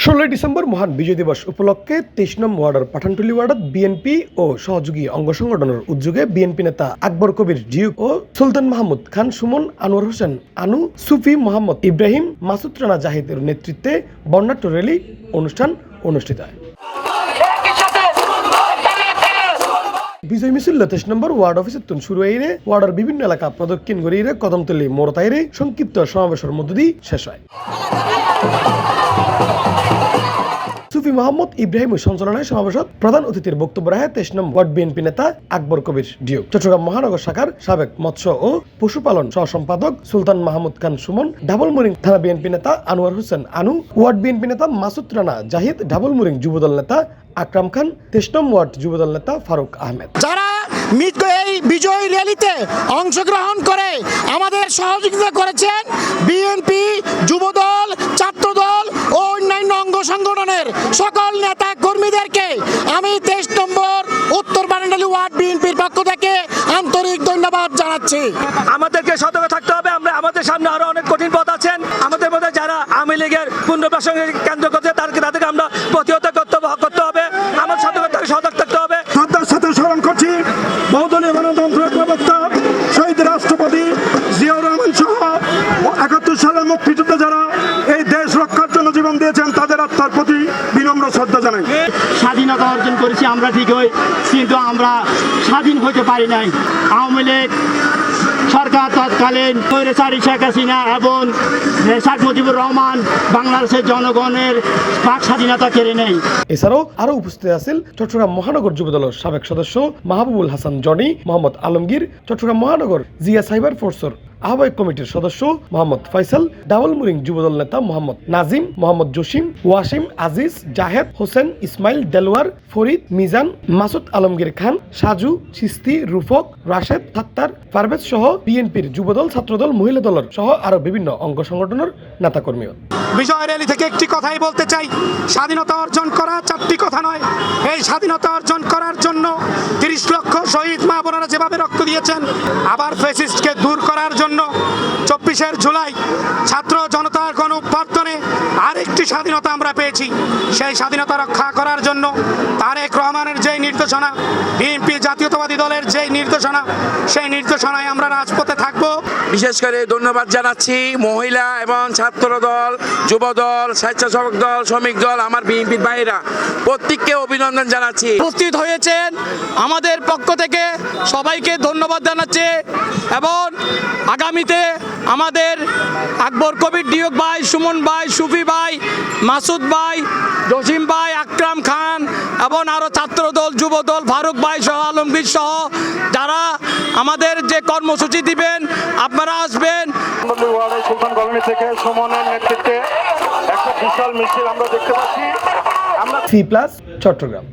16 December মহান বিজয় দিবস উপলক্ষে 23 নং ওয়ার্ডের পাঠানটুলি ওয়ার্ডত বিএনপি ও সহযোগী অঙ্গ সংগঠনের উদ্যোগে বিএনপি নেতা আকবর কবির ডিউক ও সুলতান মাহমুদ খান সুমন, আনোয়ার হোসেন আনু, সুফি মোহাম্মদ ইব্রাহিম, মাসুদ রানা জাহিদের নেতৃত্বে বর্ণাঢ্য র্যালি অনুষ্ঠান অনুষ্ঠিত হয়। বিজয় মিছিল 23 নম্বর ওয়ার্ড অফিসের তুন শুরু হয়ে ওয়ার্ডের বিভিন্ন এলাকা প্রদক্ষিণ করিয়ে কদমতলী মোড়তাইরে সংক্ষিপ্ত সমাবেশের মধ্য দিয়ে শেষ হয়। সুফি মোহাম্মদ ইব্রাহিমের সঞ্চালনায় সমাবেশত প্রধান অতিথির বক্তব্য রাখে 23 নম্বর ওয়ার্ড বিএনপি নেতা আকবর কবির ডিউক, চট্টগ্রাম মহানগর শাখার সাবেক মৎস্য ও পশুপালন সহ সম্পাদক সুলতান মাহমুদ খান সুমন, ডাবলমুরিং থানা বিএনপি নেতা আনোয়ার হোসেন আনু, ওয়ার্ড বিএনপি নেতা মাসুদ রানা জাহিদ, ডাবলমুরিং যুবদল নেতা আকরাম খান, 23 নম্বর ওয়ার্ড যুবদল নেতা ফারুক আহমেদ। যারা এই বিজয় র্যালিতে অংশগ্রহণ করে আমাদের সহযোগিতা করেছেন বিএনপি, যুবদল, ছাত্রদল ও অন্যান্য অঙ্গ সংগঠনের সকল নেতা কর্মীদেরকে আমি 23 নম্বর উত্তর পাঠানটুলি ওয়ার্ড বিএনপির পক্ষ থেকে আন্তরিক ধন্যবাদ জানাচ্ছি। আমাদেরকে সতর্ক থাকতে হবে। আমাদের সামনে আরো অনেক কঠিন পথ আছেন। আমাদের মধ্যে যারা আওয়ামী লীগের পুনর্বাসনের কেন্দ্র করছে তাদেরকে আমরা প্রতিহত করতে হবে। আমার সতর্ক থাকতে হবে। শ্রদ্ধার সাথে স্মরণ করছি বহুদলীয় গণতন্ত্রের প্রবক্তা শহীদ রাষ্ট্রপতি জিয়াউর রহমান সহ 71 সালের মুক্তিযুদ্ধে যারা এই দেশ রক্ষার জন্য জীবন দিয়েছেন তাদের আত্মার প্রতি বিনম্র শ্রদ্ধা জানাই। স্বাধীনতা অর্জন করেছি আমরা ঠিকই, কিন্তু আমরা স্বাধীন হতে পারি নাই। আওয়ামী লীগ সরকার তৎকালীন স্বৈরাচারী শেখ হাসিনা এবং শেখ মুজিবুর রহমান বাংলাদেশের জনগণের বাক স্বাধীনতা কেড়ে নেয়। এছাড়াও আরো উপস্থিত আছেন চট্টগ্রাম মহানগর যুবদলের সাবেক সদস্য মাহবুবুল হাসান জনি, মোহাম্মদ আলমগীর, চট্টগ্রাম মহানগর জিয়া সাইবার ফোর্সের আহ্বায়ক কমিটির সদস্য মোহাম্মদ ফয়সাল, ডাবলমুরিং যুবদল নেতা মোহাম্মদ নাজিম, মোহাম্মদ জসিম, ওয়াসিম, আজিজ, জাহেদ, হোসেন, ইসমাইল, দেলোয়ার, ফরিদ, মিজান, মাসুদ আলমগীর খান, সাজু, সিস্তি, রুফক, রাশেদ, সাত্তার, পারভেজ সহ বিএনপির যুবদল, ছাত্রদল, মহিলা দলের সহ আরো বিভিন্ন অঙ্গ সংগঠনের নেতাকর্মী। বিজয় র্যালি থেকে একটি কথাই বলতে চাই, স্বাধীনতা অর্জন করা 4টি কথা নয়। এই স্বাধীনতা অর্জন করার জন্য 30 লক্ষ শহীদ মা বোনেরা যেভাবে রক্ত দিয়েছেন, আবার ফ্যাসিস্টকে দূর করার জন্য 24 জুলাই ছাত্র জনতার গণ অভ্যুত্থানে আরেকটি স্বাধীনতা আমরা পেয়েছি। সেই স্বাধীনতা রক্ষা করার জন্য তারেক রহমানের যে নির্দেশনা, বিএনপি জাতীয়তাবাদী দলের যে নির্দেশনা, সেই নির্দেশনায় আমরা রাজপথে থাকবো। বিশেষ করে ধন্যবাদ জানাচ্ছি মহিলা এবং ছাত্র দল, যুবদল, স্বেচ্ছাসেবক দল, শ্রমিক দল, আমার বিএনপির ভাইরা প্রত্যেককে অভিনন্দন জানাচ্ছি। উপস্থিত হয়েছেন আমাদের পক্ষ থেকে সবাইকে ধন্যবাদ জানাচ্ছি এবং আগামীতে আমাদের আকবর কবির ডিউক ভাই, সুমন ভাই, সুফি ভাই, মাসুদ ভাই, জসিম ভাই, আকরাম খান এবং আরও ছাত্রদল, যুবদল, ফারুক ভাই সহ আলমগীর সহ যারা আমাদের যে কর্মসূচি দিবেন আপনারা আসবেন। সুলতান কলোনি থেকে সুমনের নেতৃত্বে একটা বিশাল মিছিল আমরা দেখতে পাচ্ছি। C+ চট্টগ্রাম।